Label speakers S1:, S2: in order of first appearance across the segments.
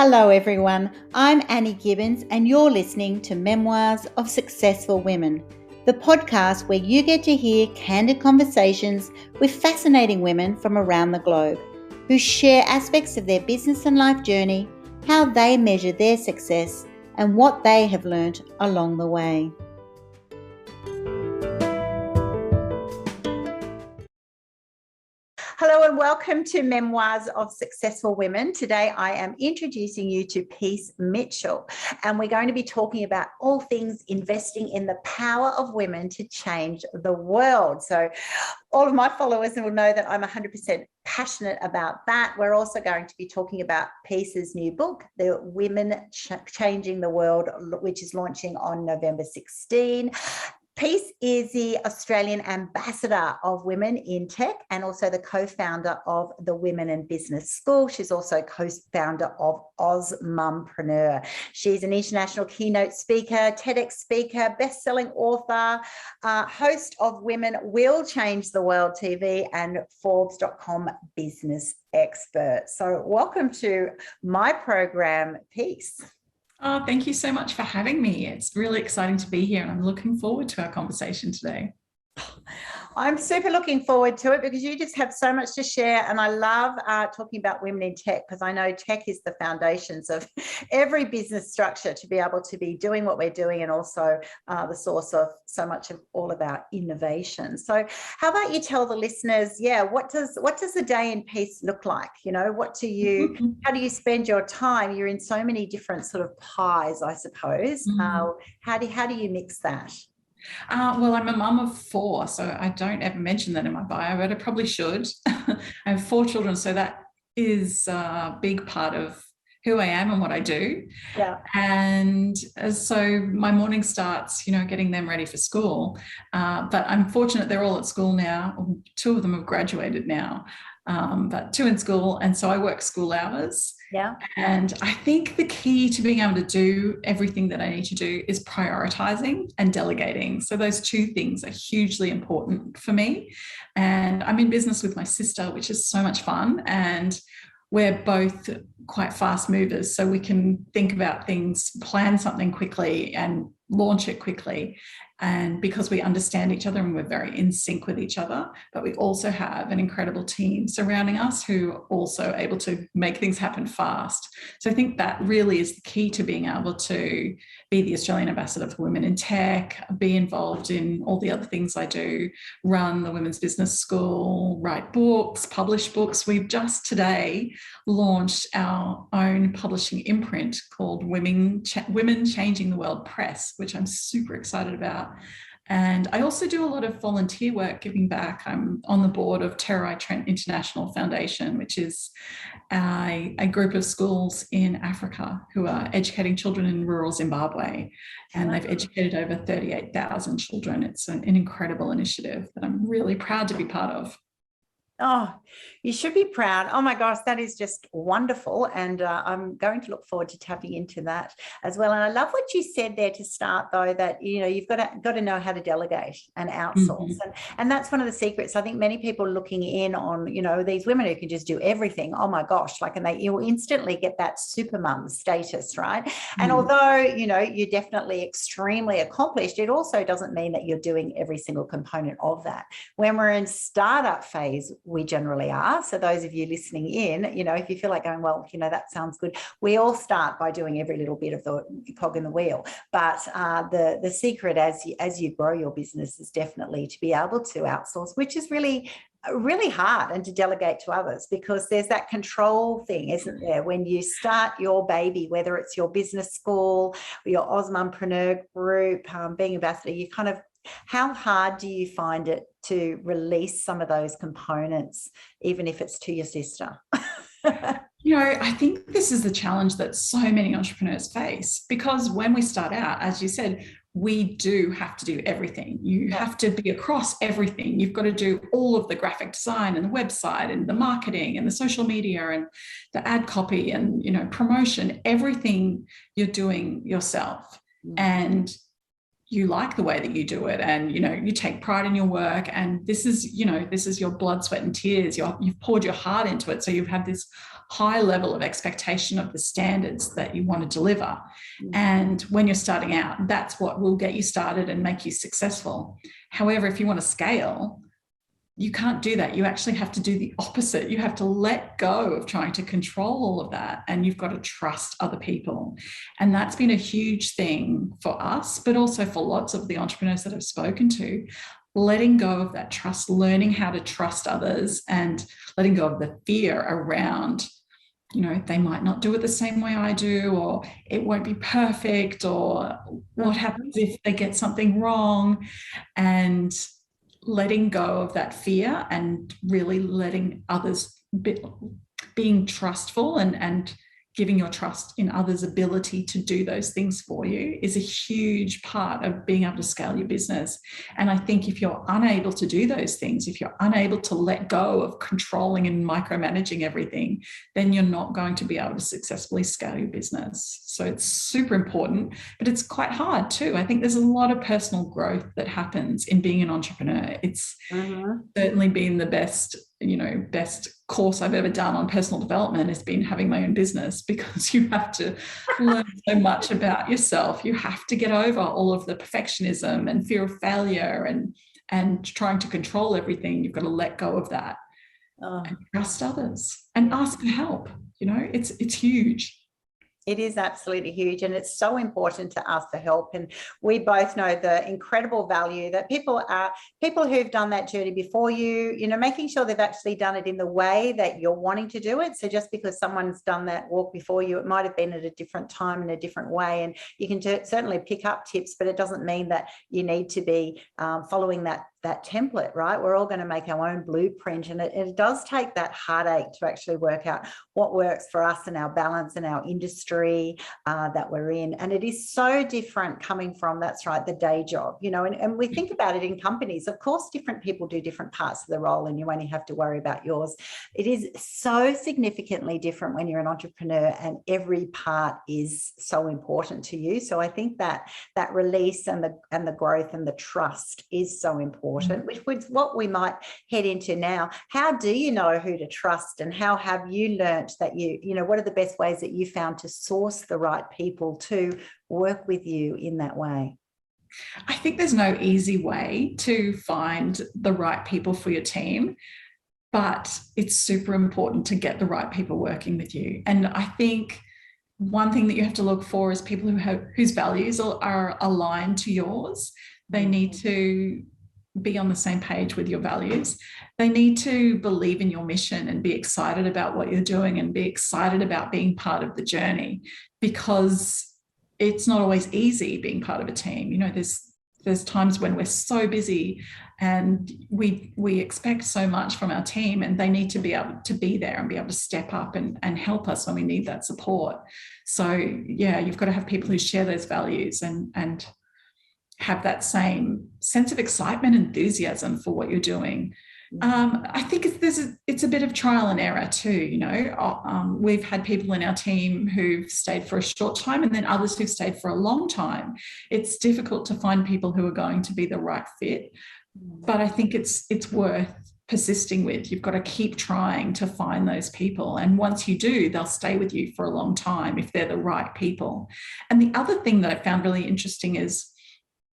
S1: Hello everyone, I'm Annie Gibbins and you're listening to Memoirs of Successful Women, the podcast where you get to hear candid conversations with fascinating women from around the globe who share aspects of their business and life journey, how they measure their success and what they have learned along the way. Hello and welcome to Memoirs of Successful Women. Today I am introducing you to Peace Mitchell and we're going to be talking about all things investing in the power of women to change the world. So all of my followers will know that I'm 100% passionate about that. We're also going to be talking about Peace's new book, The Women Changing the World, which is launching on November 16. Peace is the Australian Ambassador of Women in Tech and also the co-founder of the Women in Business School. She's also co-founder of AusMumpreneur. She's an international keynote speaker, TEDx speaker, best-selling author, host of Women Will Change the World TV and Forbes.com business expert. So welcome to my program, Peace.
S2: Oh, thank you so much for having me. It's really exciting to be here and I'm looking forward to our conversation today.
S1: I'm super looking forward to it because you just have so much to share and I love talking about women in tech because I know tech is the foundations of every business structure to be able to be doing what we're doing and also the source of so much of all of our innovation. So how about you tell the listeners, what does the day in Peace look like? You know, how do you spend your time? You're in so many different sort of pies, I suppose. How do you mix that?
S2: Well, I'm a mum of 4, so I don't ever mention that in my bio, but I probably should. I have 4 children, so that is a big part of who I am and what I do.
S1: Yeah.
S2: And so my morning starts, getting them ready for school. But I'm fortunate they're all at school now. 2 of them have graduated now, but 2 in school. And so I work school hours.
S1: Yeah.
S2: And I think the key to being able to do everything that I need to do is prioritizing and delegating. So those 2 things are hugely important for me. And I'm in business with my sister, which is so much fun. And we're both quite fast movers. So we can think about things, plan something quickly and launch it quickly. And because we understand each other and we're very in sync with each other, but we also have an incredible team surrounding us who are also able to make things happen fast. So I think that really is the key to being able to be the Australian Ambassador for Women in Tech, be involved in all the other things I do, run the Women's Business School, write books, publish books. We've just today launched our own publishing imprint called Women Changing the World Press, which I'm super excited about. And I also do a lot of volunteer work giving back. I'm on the board of Terai Trent International Foundation, which is a group of schools in Africa who are educating children in rural Zimbabwe. And they've educated over 38,000 children. It's an incredible initiative that I'm really proud to be part of.
S1: Oh, you should be proud. Oh my gosh, that is just wonderful. And I'm going to look forward to tapping into that as well. And I love what you said there to start though, that, you've got to know how to delegate and outsource. And that's one of the secrets. I think many people looking in on, these women who can just do everything. Oh my gosh, you will instantly get that super mum status, right? And although, you're definitely extremely accomplished, it also doesn't mean that you're doing every single component of that. When we're in startup phase, we generally are. So those of you listening in, if you feel like going, well, that sounds good. We all start by doing every little bit of the cog in the wheel. But the secret as you grow your business is definitely to be able to outsource, which is really hard, and to delegate to others, because there's that control thing, isn't there? When you start your baby, whether it's your business school or your AusMumpreneur group, being ambassador, you kind of, how hard do you find it to release some of those components, even if it's to your sister?
S2: I think this is the challenge that so many entrepreneurs face, because when we start out, as you said, we do have to do everything. You have to be across everything. You've got to do all of the graphic design and the website and the marketing and the social media and the ad copy and, promotion, everything you're doing yourself. And you like the way that you do it, and you take pride in your work, and this is your blood, sweat and tears. You've poured your heart into it, so you have this high level of expectation of the standards that you want to deliver. And when you're starting out, that's what will get you started and make you successful. However, if you want to scale, you can't do that. You actually have to do the opposite. You have to let go of trying to control all of that, and you've got to trust other people. And that's been a huge thing for us, but also for lots of the entrepreneurs that I've spoken to. Letting go of that trust, learning how to trust others, and letting go of the fear around, they might not do it the same way I do, or it won't be perfect, or what happens if they get something wrong, and letting go of that fear and really letting others, being trustful and giving your trust in others' ability to do those things for you is a huge part of being able to scale your business. And I think if you're unable to do those things, if you're unable to let go of controlling and micromanaging everything, then you're not going to be able to successfully scale your business. So it's super important, but it's quite hard too. I think there's a lot of personal growth that happens in being an entrepreneur. It's certainly been the best course I've ever done on personal development has been having my own business, because you have to learn so much about yourself. You have to get over all of the perfectionism and fear of failure and trying to control everything. You've got to let go of that and trust others and ask for help. It's huge.
S1: It is absolutely huge, and it's so important to ask for help. And we both know the incredible value that people who've done that journey before you, making sure they've actually done it in the way that you're wanting to do it. So just because someone's done that walk before you, it might have been at a different time in a different way, and you can certainly pick up tips, but it doesn't mean that you need to be following that template, right? We're all going to make our own blueprint, and it does take that heartache to actually work out what works for us and our balance and our industry that we're in. And it is so different coming from, that's right, the day job, and we think about it in companies. Of course, different people do different parts of the role, and you only have to worry about yours. It is so significantly different when you're an entrepreneur, and every part is so important to you. So I think that release and the growth and the trust is so important, which is what we might head into now. How do you know who to trust, and how have you learnt that what are the best ways that you found to source the right people to work with you in that way?
S2: I think there's no easy way to find the right people for your team, but it's super important to get the right people working with you. And I think one thing that you have to look for is people whose values are aligned to yours. They need to be on the same page with your values. They need to believe in your mission and be excited about what you're doing and be excited about being part of the journey, because it's not always easy being part of a team. There's times when we're so busy and we expect so much from our team, and they need to be able to be there and be able to step up and help us when we need that support. So yeah, you've got to have people who share those values and have that same sense of excitement, enthusiasm for what you're doing. I think it's a bit of trial and error too. We've had people in our team who've stayed for a short time, and then others who've stayed for a long time. It's difficult to find people who are going to be the right fit, but I think it's worth persisting with. You've got to keep trying to find those people, and once you do, they'll stay with you for a long time if they're the right people. And the other thing that I found really interesting is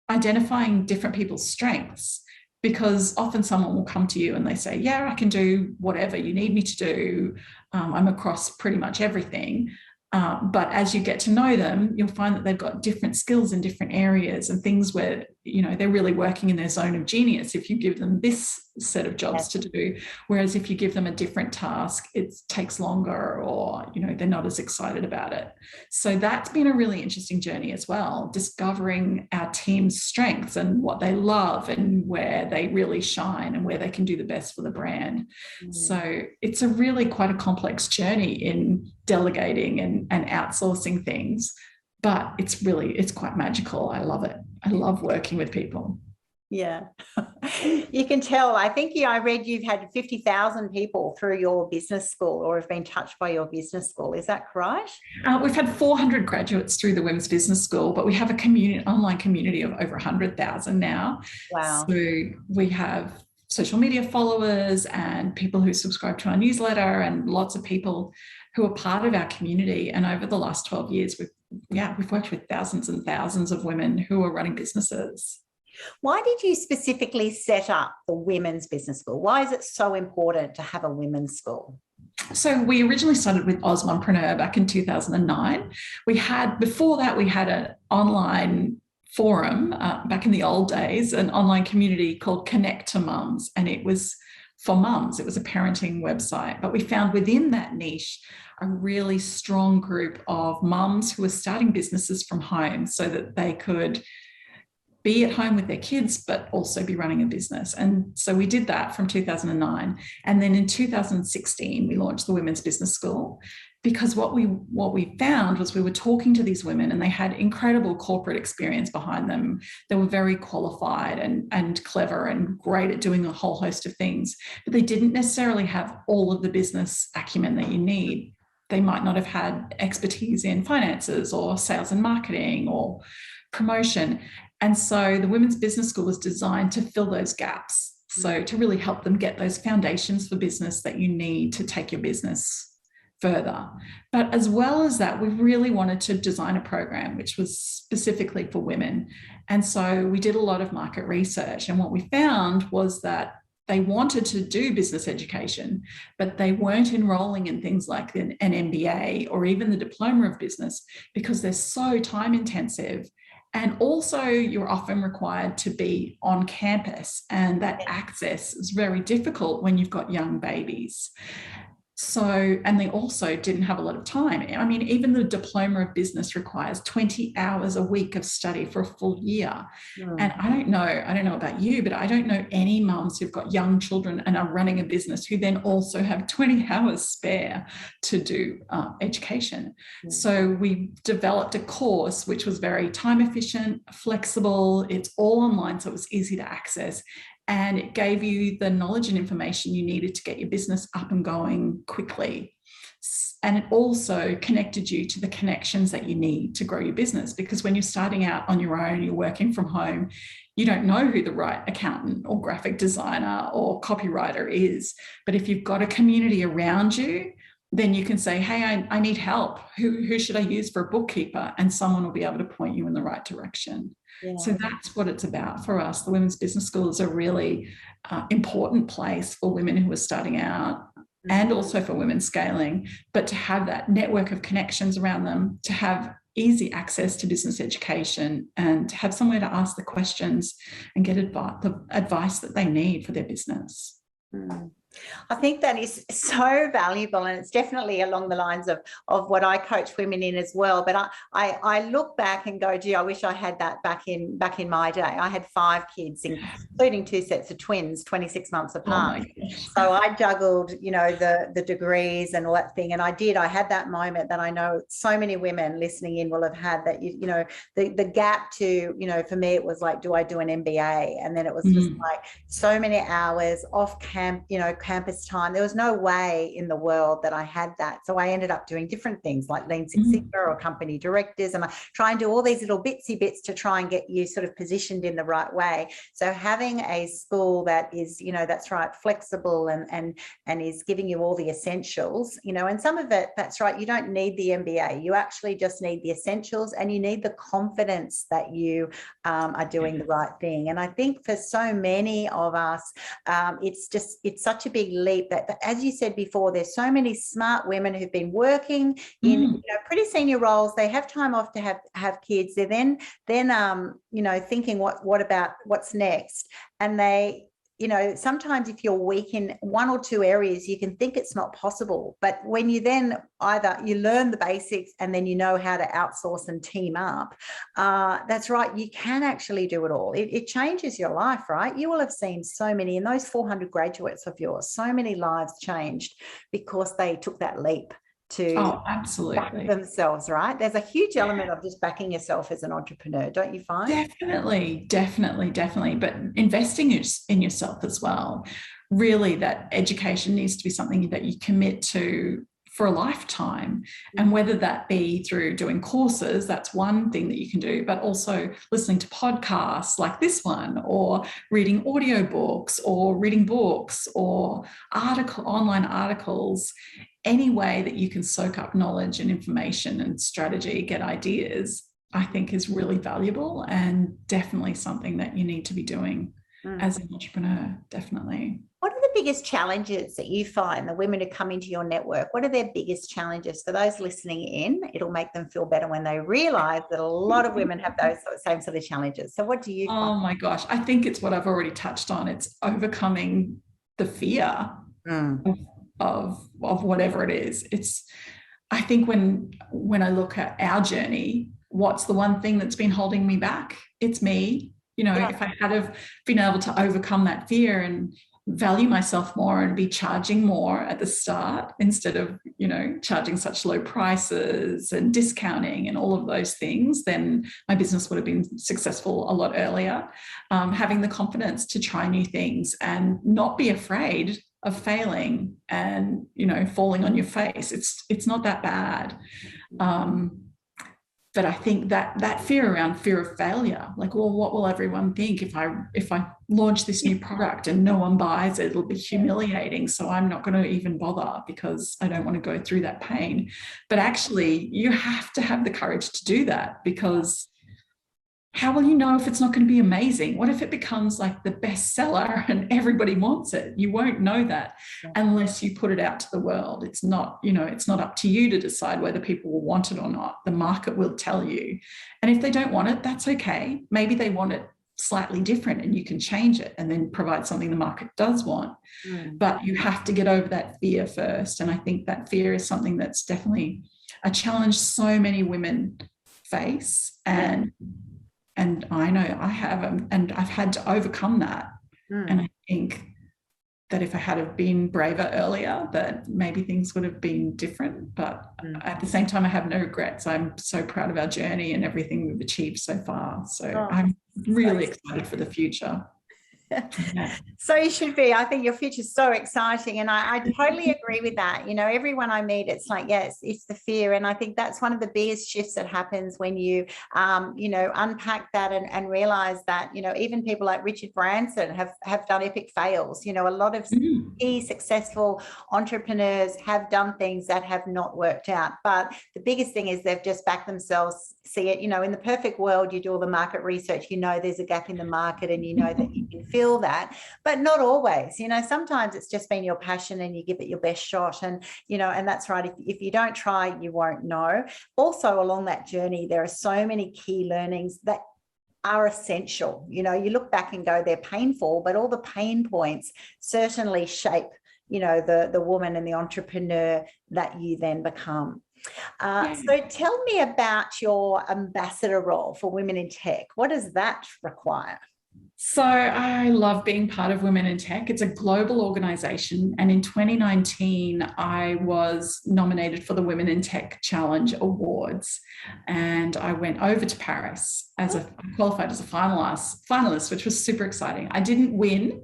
S2: identifying different people's strengths, because often someone will come to you and they say, yeah, I can do whatever you need me to do. I'm across pretty much everything. But as you get to know them, you'll find that they've got different skills in different areas and things where, they're really working in their zone of genius if you give them this set of jobs to do. Whereas if you give them a different task, it takes longer, or, they're not as excited about it. So that's been a really interesting journey as well, discovering our team's strengths and what they love and where they really shine and where they can do the best for the brand. So it's a really quite a complex journey in delegating and outsourcing things, but it's quite magical. I love it. I love working with people.
S1: Yeah. You can tell. I think I read you've had 50,000 people through your business school or have been touched by your business school. Is that right?
S2: We've had 400 graduates through the Women's Business School, but we have a online community of over 100,000 now.
S1: Wow.
S2: So we have social media followers and people who subscribe to our newsletter and lots of people who are part of our community. And over the last 12 years, we've worked with thousands and thousands of women who are running businesses.
S1: Why did you specifically set up the Women's Business School? Why is it so important to have a women's school?
S2: So we originally started with AusMumpreneur back in 2009. Before that, we had an online forum back in the old days, an online community called Connect to Mums, and it was for mums. It was a parenting website, but we found within that niche a really strong group of mums who were starting businesses from home so that they could be at home with their kids, but also be running a business. And so we did that from 2009. And then in 2016, we launched the Women's Business School, because what we found was we were talking to these women and they had incredible corporate experience behind them. They were very qualified and clever and great at doing a whole host of things, but they didn't necessarily have all of the business acumen that you need. They might not have had expertise in finances or sales and marketing or promotion. And so the Women's Business School was designed to fill those gaps. So to really help them get those foundations for business that you need to take your business further. But as well as that, we really wanted to design a program which was specifically for women. And so we did a lot of market research. And what we found was that they wanted to do business education, but they weren't enrolling in things like an MBA or even the diploma of business because they're so time intensive. And also you're often required to be on campus, and that access is very difficult when you've got young babies. So, and they also didn't have a lot of time. I mean, even the diploma of business requires 20 hours a week of study for a full year. And I don't know about you, but I don't know any mums who've got young children and are running a business who then also have 20 hours spare to do education. So we developed a course which was very time efficient, flexible. It's all online, so it was easy to access. And it gave you the knowledge and information you needed to get your business up and going quickly. And it also connected you to the connections that you need to grow your business. Because when you're starting out on your own, you're working from home, you don't know who the right accountant or graphic designer or copywriter is. But if you've got a community around you, then you can say, hey, I need help. Who should I use for a bookkeeper? And someone will be able to point you in the right direction. Yeah. So that's what it's about for us. The Women's Business School is a really important place for women who are starting out and also for women scaling, but to have that network of connections around them, to have easy access to business education and to have somewhere to ask the questions and get the advice that they need for their business.
S1: I think that is so valuable, and it's definitely along the lines of what I coach women in as well. But I look back and go, gee, I wish I had that back in my day. I had 5 kids, including 2 sets of twins, 26 months apart. So I juggled, the degrees and all that thing. And I had that moment that I know so many women listening in will have had, that, the gap to, for me, it was like, do I do an MBA? And then it was just like so many hours off campus time. There was no way in the world that I had that. So I ended up doing different things like Lean Six Sigma or company directors, and I try and do all these little bitsy bits to try and get you sort of positioned in the right way. So having a school that is, that's right, flexible and is giving you all the essentials, and some of it, that's right, you don't need the MBA. You actually just need the essentials, and you need the confidence that you are doing the right thing. And I think for so many of us, it's such a big leap that, as you said before, there's so many smart women who've been working in pretty senior roles. They have time off to have kids. They're then thinking what about what's next, and they, sometimes if you're weak in 1 or 2 areas, you can think it's not possible. But when you then either you learn the basics and then you know how to outsource and team up, that's right, you can actually do it all. It changes your life, right? You will have seen so many, in those 400 graduates of yours, so many lives changed because they took that leap to
S2: Oh,
S1: back
S2: absolutely.
S1: themselves, right? There's a huge element of just backing yourself as an entrepreneur, don't you find?
S2: Definitely, definitely, definitely. But investing in yourself as well. Really, that education needs to be something that you commit to for a lifetime. And whether that be through doing courses, that's one thing that you can do, but also listening to podcasts like this one, or reading audiobooks, or reading books, or online articles. Any way that you can soak up knowledge and information and strategy, get ideas, I think is really valuable, and definitely something that you need to be doing as an entrepreneur, definitely.
S1: What are the biggest challenges that you find the women who come into your network? What are their biggest challenges? For those listening in, it'll make them feel better when they realize that a lot of women have those same sort of challenges. So what do you find?
S2: Oh my gosh, I think it's what I've already touched on. It's overcoming the fear of whatever it is. I think when I look at our journey, what's the one thing that's been holding me back? It's me. If I had have been able to overcome that fear and value myself more and be charging more at the start instead of, charging such low prices and discounting and all of those things, then my business would have been successful a lot earlier. Having the confidence to try new things and not be afraid of failing and, falling on your face. It's not that bad. But I think that fear of failure, like, well, what will everyone think if I launch this new product and no one buys it? It'll be humiliating. So I'm not going to even bother because I don't want to go through that pain. But actually, you have to have the courage to do that, because how will you know if it's not going to be amazing? What if it becomes like the bestseller and everybody wants it? You won't know that unless you put it out to the world. It's not up to you to decide whether people will want it or not. The market will tell you. And if they don't want it, that's okay. Maybe they want it slightly different and you can change it and then provide something the market does want. But you have to get over that fear first. And I think that fear is something that's definitely a challenge so many women face. And I know I have, and I've had to overcome that. And I think that if I had have been braver earlier, that maybe things would have been different. But at the same time, I have no regrets. I'm so proud of our journey and everything we've achieved so far. So I'm really excited for the future. Yeah.
S1: So you should be. I think your future is so exciting, and I totally agree with that. Everyone I meet, it's like, yes, it's the fear, and I think that's one of the biggest shifts that happens when you unpack that and realize that even people like Richard Branson have done epic fails. A lot of key successful entrepreneurs have done things that have not worked out, but the biggest thing is they've just backed themselves. See it, in the perfect world, you do all the market research, there's a gap in the market, and that you can feel that, but not always. Sometimes it's just been your passion and you give it your best shot, and and that's right. If you don't try, you won't know. Also, along that journey, there are so many key learnings that are essential. You look back and go, they're painful, but all the pain points certainly shape the woman and the entrepreneur that you then become. So tell me about your ambassador role for Women in Tech. What does that require?
S2: So I love being part of Women in Tech. It's a global organization. And in 2019, I was nominated for the Women in Tech Challenge Awards. And I went over to Paris I qualified as a finalist, which was super exciting. I didn't win,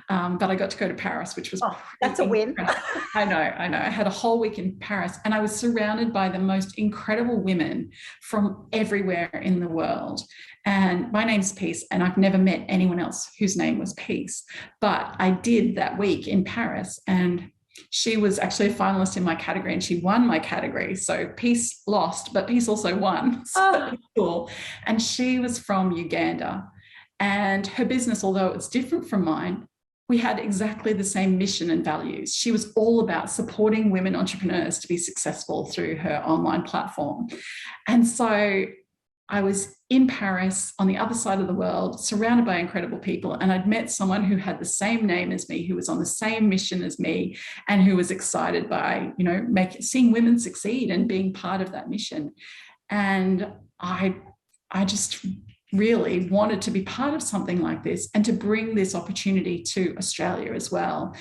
S2: but I got to go to Paris, which was
S1: that's a win.
S2: I know. I had a whole week in Paris, and I was surrounded by the most incredible women from everywhere in the world. And my name's Peace, and I've never met anyone else whose name was Peace. But I did that week in Paris, and she was actually a finalist in my category, and she won my category. So Peace lost, but Peace also won. So cool. And she was from Uganda. And her business, although it's different from mine, we had exactly the same mission and values. She was all about supporting women entrepreneurs to be successful through her online platform. And so I was in Paris on the other side of the world, surrounded by incredible people. And I'd met someone who had the same name as me, who was on the same mission as me, and who was excited by, seeing women succeed and being part of that mission. And I just really wanted to be part of something like this and to bring this opportunity to Australia as well,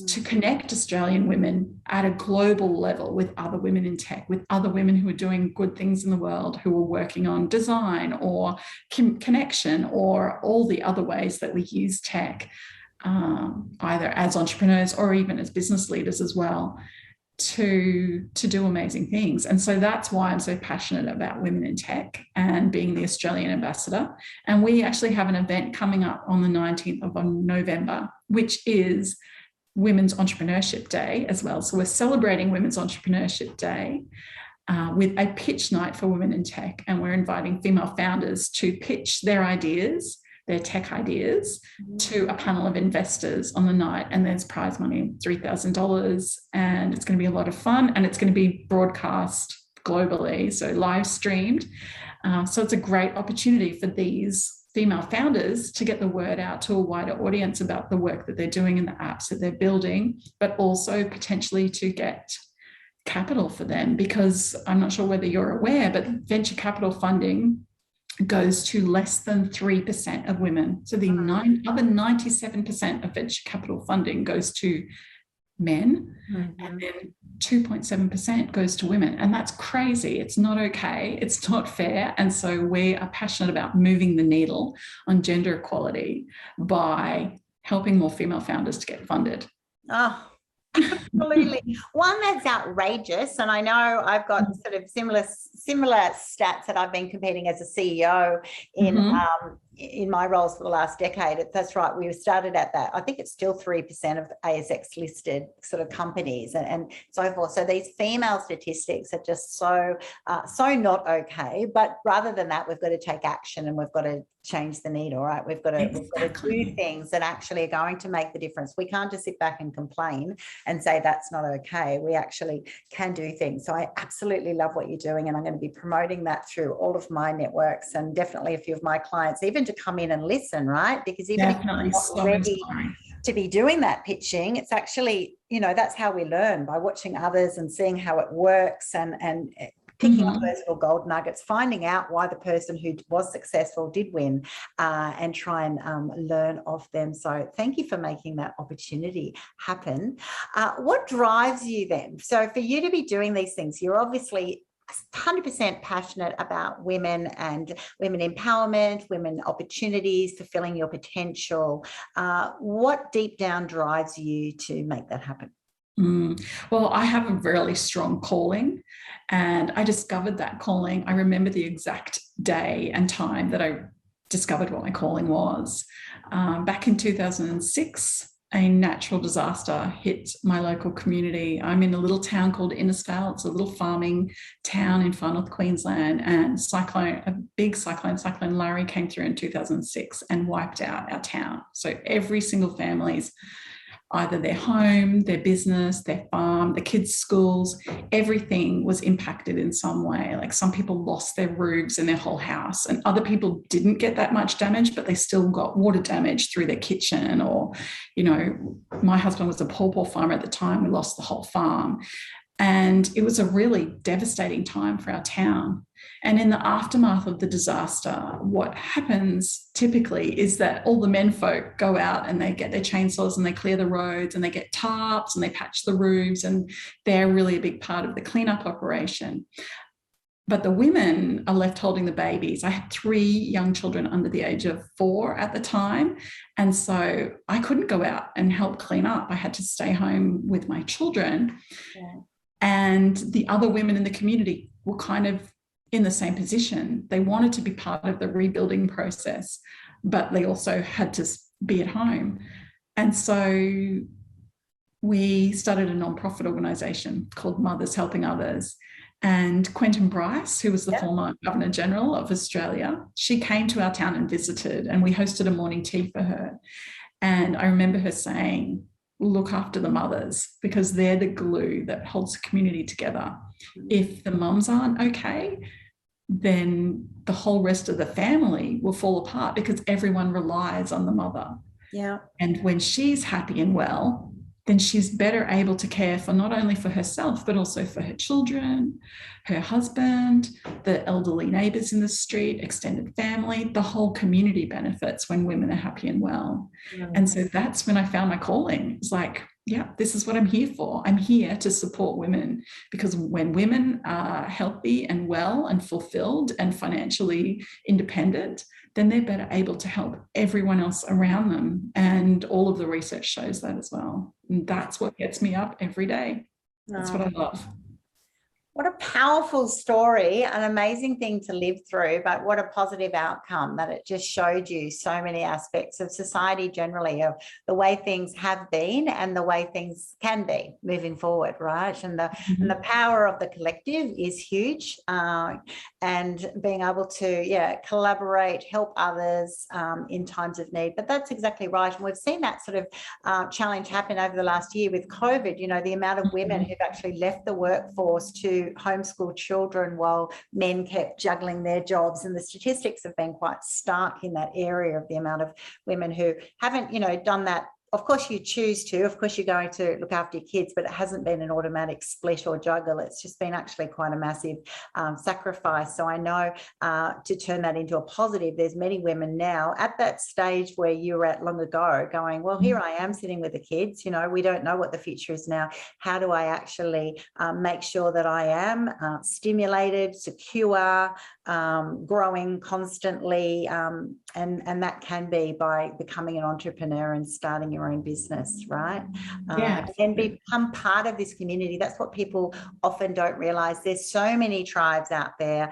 S2: to connect Australian women at a global level with other women in tech, with other women who are doing good things in the world, who are working on design or connection or all the other ways that we use tech, either as entrepreneurs or even as business leaders as well, to do amazing things. And so that's why I'm so passionate about women in tech and being the Australian ambassador. And we actually have an event coming up on the 19th of November, which is Women's Entrepreneurship Day as well. So we're celebrating Women's Entrepreneurship Day with a pitch night for women in tech. And we're inviting female founders to pitch their ideas, their tech ideas, to a panel of investors on the night. And there's prize money, $3,000. And it's going to be a lot of fun. And it's going to be broadcast globally, so live streamed. So it's a great opportunity for these female founders to get the word out to a wider audience about the work that they're doing and the apps that they're building, but also potentially to get capital for them, because I'm not sure whether you're aware, but venture capital funding goes to less than 3% of women. So the other 97% of venture capital funding goes to men, and then 2.7% goes to women. And that's crazy. It's not okay. It's not fair. And so we are passionate about moving the needle on gender equality by helping more female founders to get funded.
S1: Oh, absolutely. One that's outrageous, and I know I've got sort of similar stats that I've been competing as a CEO in my roles for the last decade. That's right. We started at that. I think it's still 3% of ASX listed sort of companies and so forth. So these female statistics are just so not okay. But rather than that, we've got to take action and we've got to change the needle, right? We've got to do things that actually are going to make the difference. We can't just sit back and complain and say that's not okay. We actually can do things. So I absolutely love what you're doing, and I'm going to be promoting that through all of my networks and definitely a few of my clients, even to come in and listen, right? Because even if you're not ready to be doing that pitching, it's actually, that's how we learn, by watching others and seeing how it works and picking up those little gold nuggets, finding out why the person who was successful did win, and try and learn off them. So thank you for making that opportunity happen. What drives you then? So for you to be doing these things, you're obviously 100% passionate about women and women empowerment, women opportunities, fulfilling your potential. What deep down drives you to make that happen?
S2: Well, I have a really strong calling, and I discovered that calling. I remember the exact day and time that I discovered what my calling was. Back in 2006, a natural disaster hit my local community. I'm in a little town called Innisfail. It's a little farming town in far north Queensland, and a big cyclone Larry, came through in 2006 and wiped out our town. So every single family's, either their home, their business, their farm, the kids' schools, everything was impacted in some way. Like some people lost their roofs and their whole house, and other people didn't get that much damage, but they still got water damage through their kitchen. Or, my husband was a pawpaw farmer at the time. We lost the whole farm. And it was a really devastating time for our town. And in the aftermath of the disaster, what happens typically is that all the menfolk go out and they get their chainsaws and they clear the roads and they get tarps and they patch the roofs, and they're really a big part of the cleanup operation. But the women are left holding the babies. I had 3 young children under the age of 4 at the time. And so I couldn't go out and help clean up. I had to stay home with my children. Yeah. And the other women in the community were kind of in the same position. They wanted to be part of the rebuilding process, but they also had to be at home. And so we started a nonprofit organisation called Mothers Helping Others. And Quentin Bryce, who was the former Governor General of Australia, she came to our town and visited, and we hosted a morning tea for her. And I remember her saying, look after the mothers, because they're the glue that holds the community together. If the mums aren't okay, then the whole rest of the family will fall apart, because everyone relies on the mother.
S1: Yeah.
S2: And when she's happy and well, then she's better able to care for not only for herself, but also for her children, her husband, the elderly neighbours in the street, extended family. The whole community benefits when women are happy and well. And so that's when I found my calling. It's like, yeah, this is what I'm here for. I'm here to support women, because when women are healthy and well and fulfilled and financially independent, then they're better able to help everyone else around them. And all of the research shows that as well. And that's what gets me up every day. That's what I love.
S1: What a powerful story, an amazing thing to live through, but what a positive outcome that it just showed you so many aspects of society generally, of the way things have been and the way things can be moving forward, right? And the power of the collective is huge, and being able to, collaborate, help others in times of need. But that's exactly right. And we've seen that sort of challenge happen over the last year with COVID, the amount of women who've actually left the workforce to homeschool children while men kept juggling their jobs, and the statistics have been quite stark in that area of the amount of women who haven't done that. Of course you choose to, of course you're going to look after your kids, but it hasn't been an automatic split or juggle. It's just been actually quite a massive sacrifice. So I know to turn that into a positive, there's many women now at that stage where you were at long ago going, well, here I am sitting with the kids, we don't know what the future is now. How do I actually make sure that I am stimulated, secure, growing constantly, and that can be by becoming an entrepreneur and starting your own business, right? And become part of this community. That's what people often don't realize. There's so many tribes out there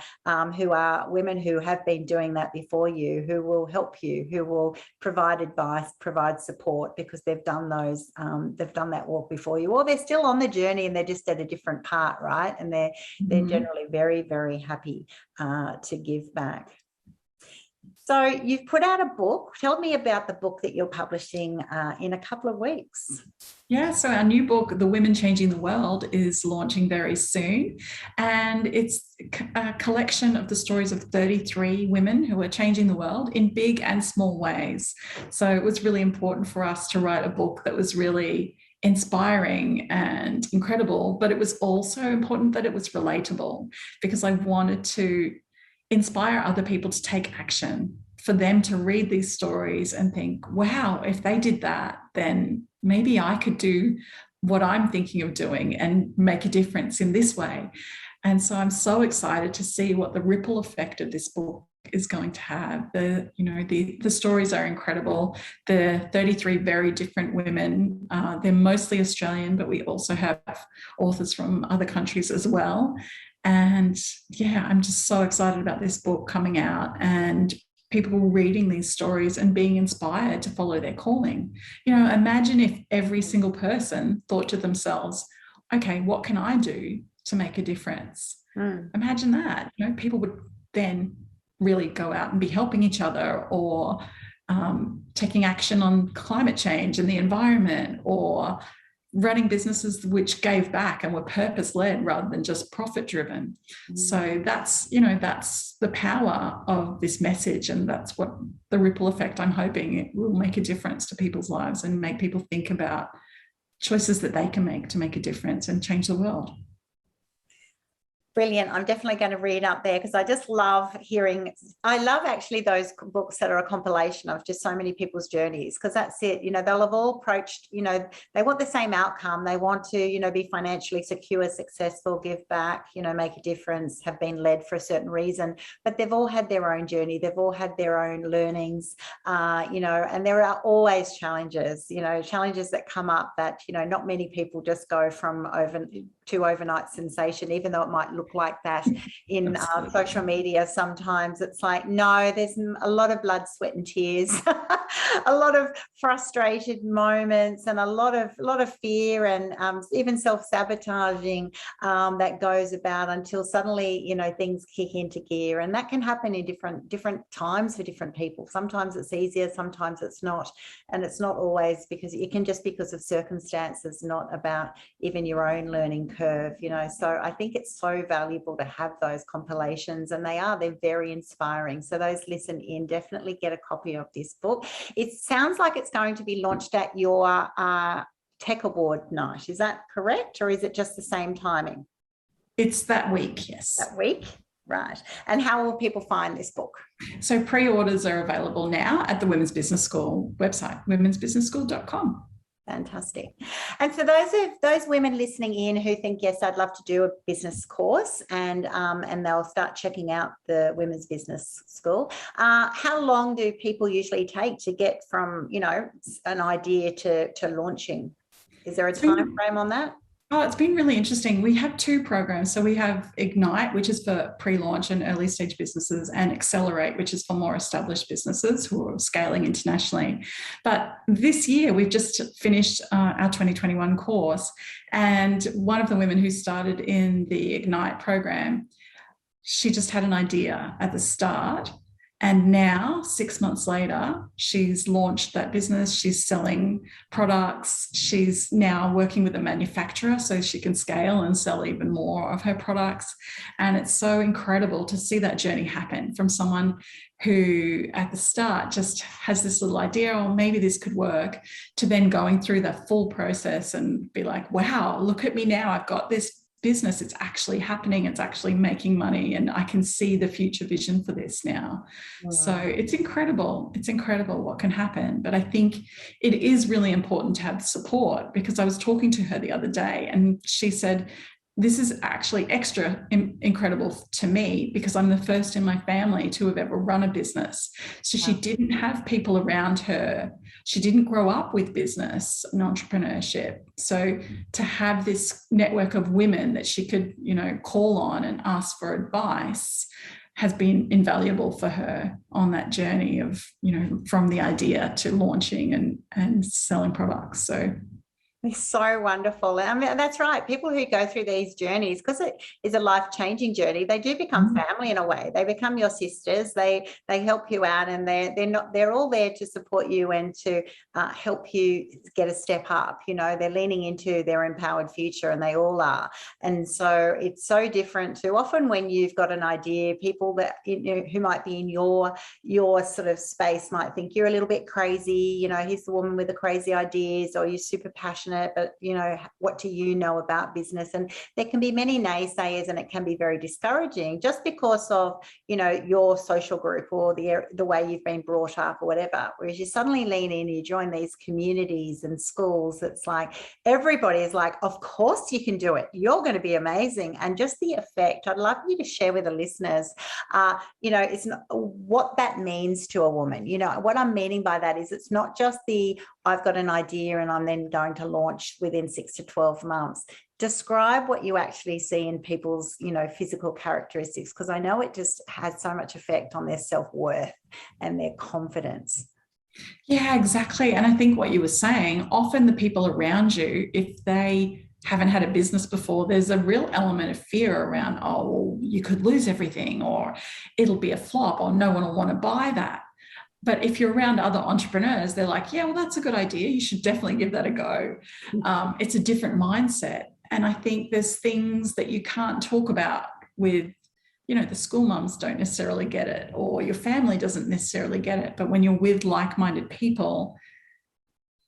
S1: who are women who have been doing that before you, who will help you, who will provide advice, provide support, because they've done that walk before you, or they're still on the journey and they're just at a different part, right? And they're generally very, very happy to give back. So you've put out a book. Tell me about the book that you're publishing in a couple of weeks.
S2: Yeah, so our new book, The Women Changing the World, is launching very soon. And it's a collection of the stories of 33 women who are changing the world in big and small ways. So it was really important for us to write a book that was really inspiring and incredible, but it was also important that it was relatable, because I wanted to inspire other people to take action, for them to read these stories and think, wow, if they did that, then maybe I could do what I'm thinking of doing and make a difference in this way. And so I'm so excited to see what the ripple effect of this book is going to have. The stories are incredible. The 33 very different women, they're mostly Australian, but we also have authors from other countries as well. And yeah, I'm just so excited about this book coming out and people reading these stories and being inspired to follow their calling. Imagine if every single person thought to themselves, okay, what can I do to make a difference? Imagine that. People would then really go out and be helping each other, or taking action on climate change and the environment, or running businesses which gave back and were purpose-led rather than just profit-driven. So that's the power of this message, and that's what the ripple effect, I'm hoping it will make a difference to people's lives and make people think about choices that they can make to make a difference and change the world.
S1: Brilliant. I'm definitely going to read up there, because I just love I love actually those books that are a compilation of just so many people's journeys, because that's it. They'll have all approached, they want the same outcome. They want to, be financially secure, successful, give back, make a difference, have been led for a certain reason, but they've all had their own journey. They've all had their own learnings, and there are always challenges, challenges that come up that, not many people just go from overnight sensation, even though it might look like that in social media. Sometimes it's like, no, there's a lot of blood, sweat and tears, a lot of frustrated moments, and a lot of fear, and even self-sabotaging that goes about until suddenly things kick into gear. And that can happen in different times for different people. Sometimes it's easier, sometimes it's not, and it's not always because of circumstances, not about even your own learning curve. So I think it's so valuable to have those compilations, and they're very inspiring. So those listen in, definitely get a copy of this book. It sounds like it's going to be launched at your Tech Award night. Is that correct? Or is it just the same timing?
S2: It's that week, yes.
S1: That week? Right. And how will people find this book?
S2: So pre-orders are available now at the Women's Business School website, womensbusinessschool.com.
S1: Fantastic. And for those women listening in who think, yes, I'd love to do a business course, and they'll start checking out the Women's Business School, how long do people usually take to get from, you know, an idea to launching? Is there a time frame on that?
S2: Oh, it's been really interesting. We have two programs. So we have Ignite, which is for pre-launch and early stage businesses, and Accelerate, which is for more established businesses who are scaling internationally. But this year, we've just finished our 2021 course. And one of the women who started in the Ignite program, she just had an idea at the start. And now, 6 months later, she's launched that business. She's selling products. She's now working with a manufacturer so she can scale and sell even more of her products. And it's so incredible to see that journey happen from someone who at the start just has this little idea, or maybe this could work, to then going through the full process and be like, wow, look at me now. I've got this business, it's actually happening, it's actually making money, and I can see the future vision for this now. Wow. So it's incredible what can happen. But I think it is really important to have support, because I was talking to her the other day and she said, this is actually extra incredible to me because I'm the first in my family to have ever run a business. So she didn't have people around her. She didn't grow up with business and entrepreneurship. So to have this network of women that she could, you know, call on and ask for advice has been invaluable for her on that journey of, you know, from the idea to launching and selling products. So
S1: it's so wonderful. I mean, that's right. People who go through these journeys, because it is a life-changing journey, they do become family in a way. They become your sisters. They help you out, and they're all there to support you and to help you get a step up. You know, they're leaning into their empowered future, and they all are. And so it's so different to often when you've got an idea, people that, you know, who might be in your sort of space might think you're a little bit crazy. You know, here's the woman with the crazy ideas, or you're super passionate, but, you know, what do you know about business? And there can be many naysayers, and it can be very discouraging just because of, you know, your social group or the way you've been brought up or whatever. Whereas you suddenly lean in, you join these communities and schools, it's like everybody is like, of course you can do it, you're going to be amazing. And just the effect, I'd love you to share with the listeners, you know, it's not what that means to a woman. You know, what I'm meaning by that is it's not just I've got an idea and I'm then going to launch within 6 to 12 months. Describe what you actually see in people's, you know, physical characteristics, because I know it just has so much effect on their self-worth and their confidence.
S2: Yeah, exactly. And I think what you were saying, often the people around you, if they haven't had a business before, there's a real element of fear around, oh, well, you could lose everything, or it'll be a flop, or no one will want to buy that. But if you're around other entrepreneurs, they're like, yeah, well, that's a good idea. You should definitely give that a go. It's a different mindset. And I think there's things that you can't talk about with, you know, the school mums don't necessarily get it, or your family doesn't necessarily get it. But when you're with like-minded people,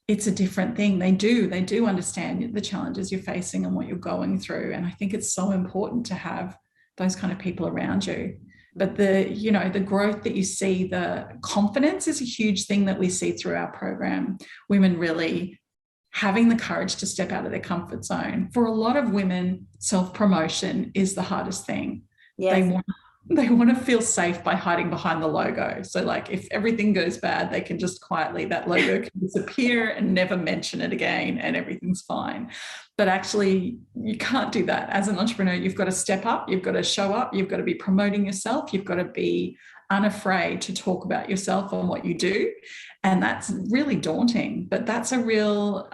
S2: it's a different thing. They do understand the challenges you're facing and what you're going through. And I think it's so important to have those kind of people around you. But the growth that you see, the confidence is a huge thing that we see through our program. Women really having the courage to step out of their comfort zone. For a lot of women, self-promotion is the hardest thing. Yes. They want to feel safe by hiding behind the logo. So like if everything goes bad, they can just quietly, that logo can disappear and never mention it again and everything's fine. But actually you can't do that. As an entrepreneur, you've got to step up, you've got to show up, you've got to be promoting yourself, you've got to be unafraid to talk about yourself and what you do. And that's really daunting, but that's a real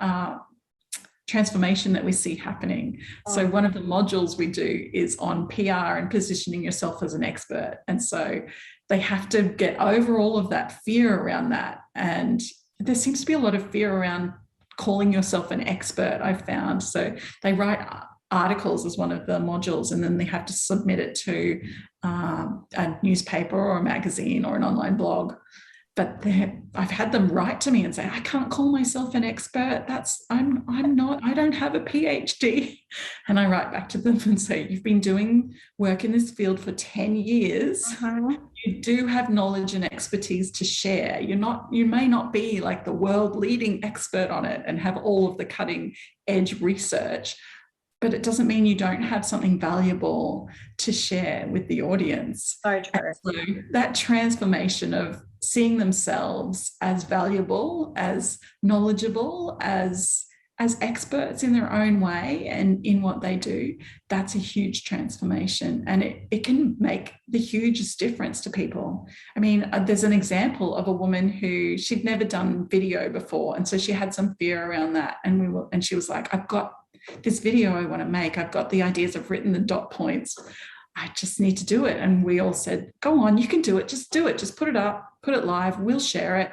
S2: transformation that we see happening. So one of the modules we do is on PR and positioning yourself as an expert. And so they have to get over all of that fear around that. And there seems to be a lot of fear around calling yourself an expert, I've found. So they write articles as one of the modules, and then they have to submit it to a newspaper or a magazine or an online blog. but I've had them write to me and say, I can't call myself an expert. I'm not, I don't have a PhD. And I write back to them and say, you've been doing work in this field for 10 years. You do have knowledge and expertise to share. You may not be like the world leading expert on it and have all of the cutting edge research, but it doesn't mean you don't have something valuable to share with the audience.
S1: So true.
S2: So that transformation of seeing themselves as valuable, as knowledgeable, as experts in their own way and in what they do, that's a huge transformation. And it can make the hugest difference to people. I mean, there's an example of a woman who she'd never done video before. And so she had some fear around that. And she was like, I've got this video I want to make. I've got the ideas. I've written the dot points. I just need to do it. And we all said, go on, you can do it. Just do it. Just put it up, put it live. We'll share it.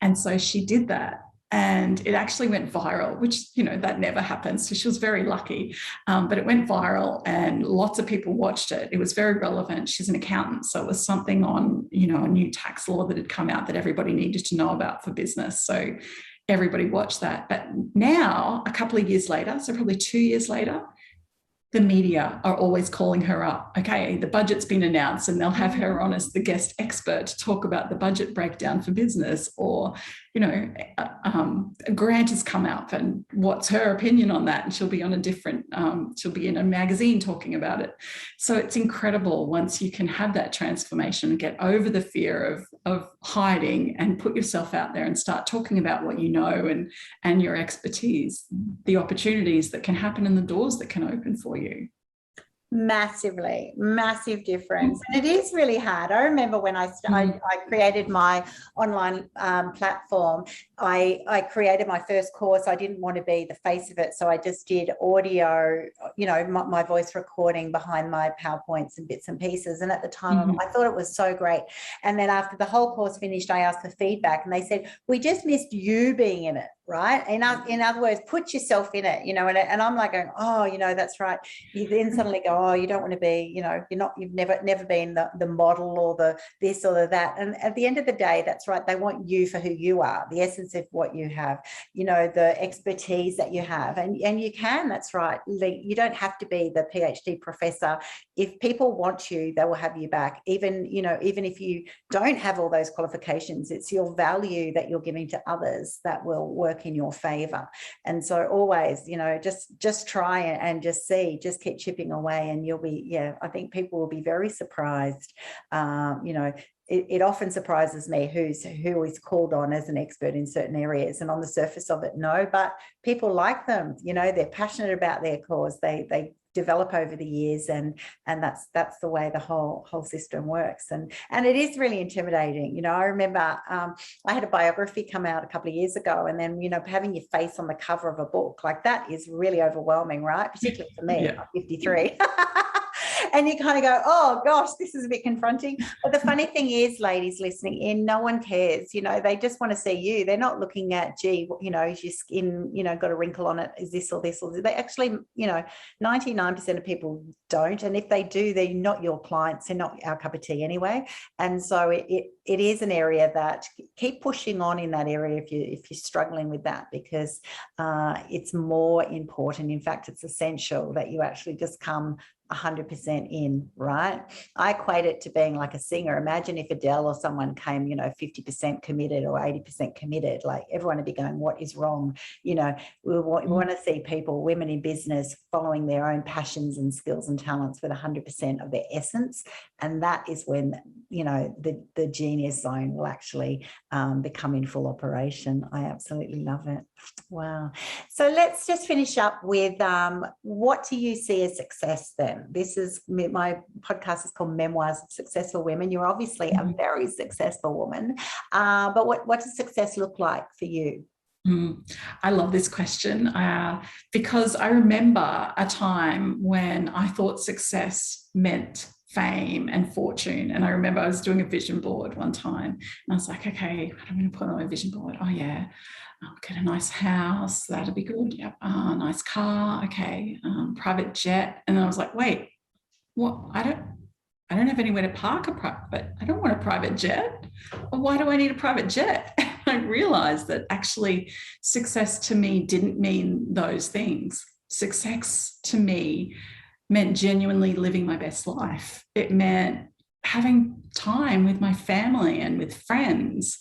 S2: And so she did that. And it actually went viral, which, that never happens. So she was very lucky. But it went viral and lots of people watched it. It was very relevant. She's an accountant. So it was something on, a new tax law that had come out that everybody needed to know about for business. So everybody watched that. But now, a couple of years later, so probably 2 years later, the media are always calling her up. Okay, the budget's been announced, and they'll have her on as the guest expert to talk about the budget breakdown for business, or, a grant has come out and what's her opinion on that? And she'll be on she'll be in a magazine talking about it. So it's incredible once you can have that transformation and get over the fear of hiding and put yourself out there and start talking about what you know and your expertise, the opportunities that can happen and the doors that can open for you.
S1: Massive difference. And it is really hard. I remember when I created my online platform, I created my first course. I didn't want to be the face of it. So I just did audio, my voice recording behind my PowerPoints and bits and pieces. And at the time, I thought it was so great. And then after the whole course finished, I asked for feedback and they said, we just missed you being in it. Right. In other words, put yourself in it, and I'm like going, oh, that's right. You then suddenly go, oh, you don't want to be, you've never been the model or the this or the that. And at the end of the day, that's right. They want you for who you are, the essence of what you have, the expertise that you have. And you can, that's right. You don't have to be the PhD professor. If people want you, they will have you back. Even if you don't have all those qualifications, it's your value that you're giving to others that will work in your favor. And so always, just try and just keep chipping away, and you'll be, I think people will be very surprised. It often surprises me who is called on as an expert in certain areas, and on the surface of it, no, but people like them, they're passionate about their cause. They develop over the years, and that's the way the whole system works, and it is really intimidating. I remember I had a biography come out a couple of years ago, and then having your face on the cover of a book like that is really overwhelming, right? Particularly for me, I'm 53. And you kind of go, oh gosh, this is a bit confronting. But the funny thing is, ladies listening in, no one cares. They just want to see you. They're not looking at, gee, is your skin, got a wrinkle on it? Is this or this or this? They actually, 99% of people don't. And if they do, they're not your clients. They're not our cup of tea anyway. And so it is an area that keep pushing on in that area if you're struggling with that, because it's more important. In fact, it's essential that you actually just come 100% in, right? I equate it to being like a singer. Imagine if Adele or someone came, 50% committed or 80% committed, like everyone would be going, what is wrong? We want to see people, women in business, following their own passions and skills and talents with 100% of their essence. And that is when, the genius zone will actually become in full operation. I absolutely love it. Wow. So let's just finish up with what do you see as success then? This is my podcast is called Memoirs of Successful Women. You're obviously a very successful woman, but what does success look like for you?
S2: I love this question because I remember a time when I thought success meant fame and fortune. And I remember I was doing a vision board one time and I was like, okay, what am I going to put on my vision board? Oh yeah, I'll get a nice house. That'll be good. Yep. Nice car. Okay. Private jet. And then I was like, wait, what? I don't have anywhere to park I don't want a private jet. Well, why do I need a private jet? I realized that actually success to me didn't mean those things. Success to me meant genuinely living my best life. It meant having time with my family and with friends.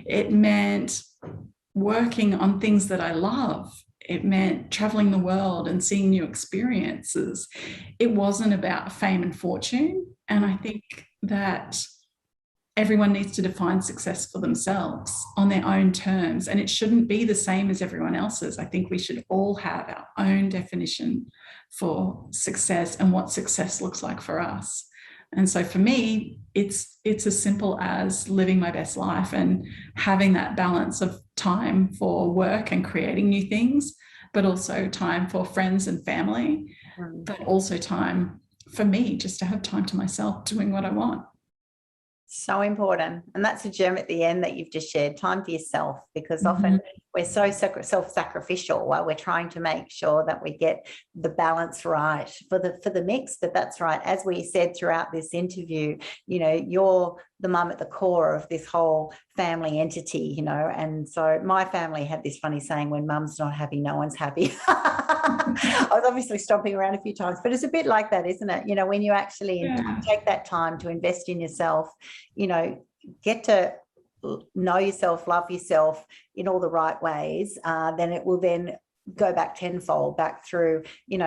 S2: It meant working on things that I love. It meant traveling the world and seeing new experiences. It wasn't about fame and fortune. And I think that everyone needs to define success for themselves on their own terms. And it shouldn't be the same as everyone else's. I think we should all have our own definition for success and what success looks like for us. And so for me, it's as simple as living my best life and having that balance of time for work and creating new things, but also time for friends and family, but also time for me just to have time to myself doing what I want.
S1: So important. And that's a gem at the end that you've just shared, time for yourself, because often we're so self-sacrificial while we're trying to make sure that we get the balance right for the mix. But that's right. As we said throughout this interview, you're the mum at the core of this whole family entity, and so my family had this funny saying, when mum's not happy, no one's happy. I was obviously stomping around a few times, but it's a bit like that, isn't it? When you actually take that time to invest in yourself, get to know yourself, love yourself in all the right ways, then it will then go back tenfold back through,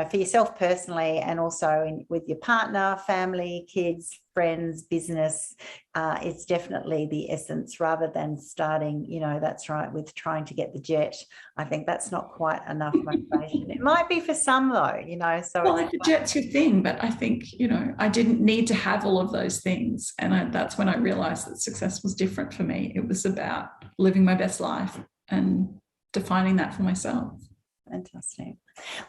S1: for yourself personally, and also with your partner, family, kids, friends, business. It's definitely the essence, rather than starting, that's right, with trying to get the jet. I think that's not quite enough motivation. It might be for some though, so.
S2: Well, the jet's your thing, but I think, I didn't need to have all of those things. And that's when I realized that success was different for me. It was about living my best life and defining that for myself.
S1: Fantastic.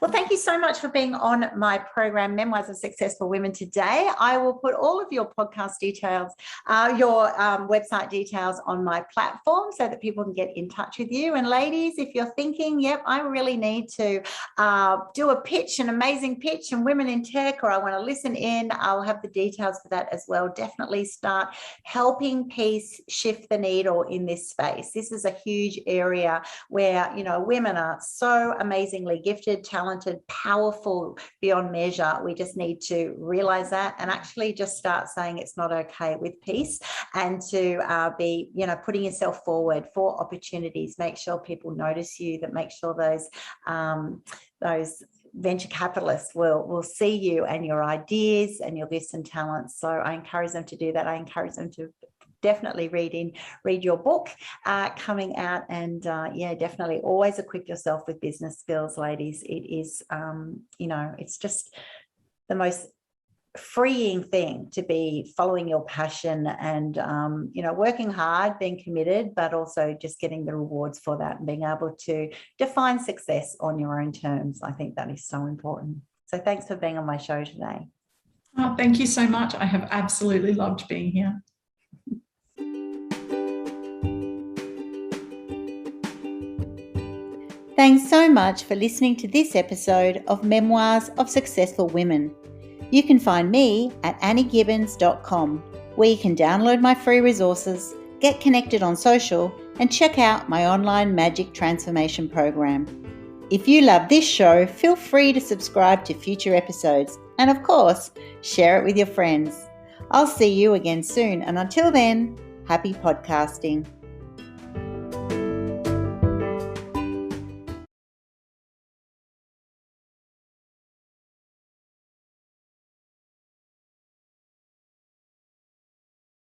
S1: Well, thank you so much for being on my program, Memoirs of Successful Women, today. I will put all of your podcast details, your website details on my platform so that people can get in touch with you. And ladies, if you're thinking, yep, I really need to do a pitch, an amazing pitch in Women in Tech, or I want to listen in, I'll have the details for that as well. Definitely start helping peace shift the needle in this space. This is a huge area where, women are so amazingly gifted, talented, powerful beyond measure. We just need to realize that and actually just start saying it's not okay with peace, and to be, putting yourself forward for opportunities. Make sure people notice you, that make sure those venture capitalists will see you and your ideas and your gifts and talents. So I encourage them to do that. I encourage them to definitely read your book coming out, and definitely always equip yourself with business skills, ladies. It is it's just the most freeing thing to be following your passion and working hard, being committed, but also just getting the rewards for that and being able to define success on your own terms. I think that is so important. So thanks for being on my show today.
S2: Oh, thank you so much. I have absolutely loved being here.
S1: Thanks so much for listening to this episode of Memoirs of Successful Women. You can find me at anniegibbins.com, where you can download my free resources, get connected on social, and check out my online magic transformation program. If you love this show, feel free to subscribe to future episodes, and of course, share it with your friends. I'll see you again soon, and until then, happy podcasting.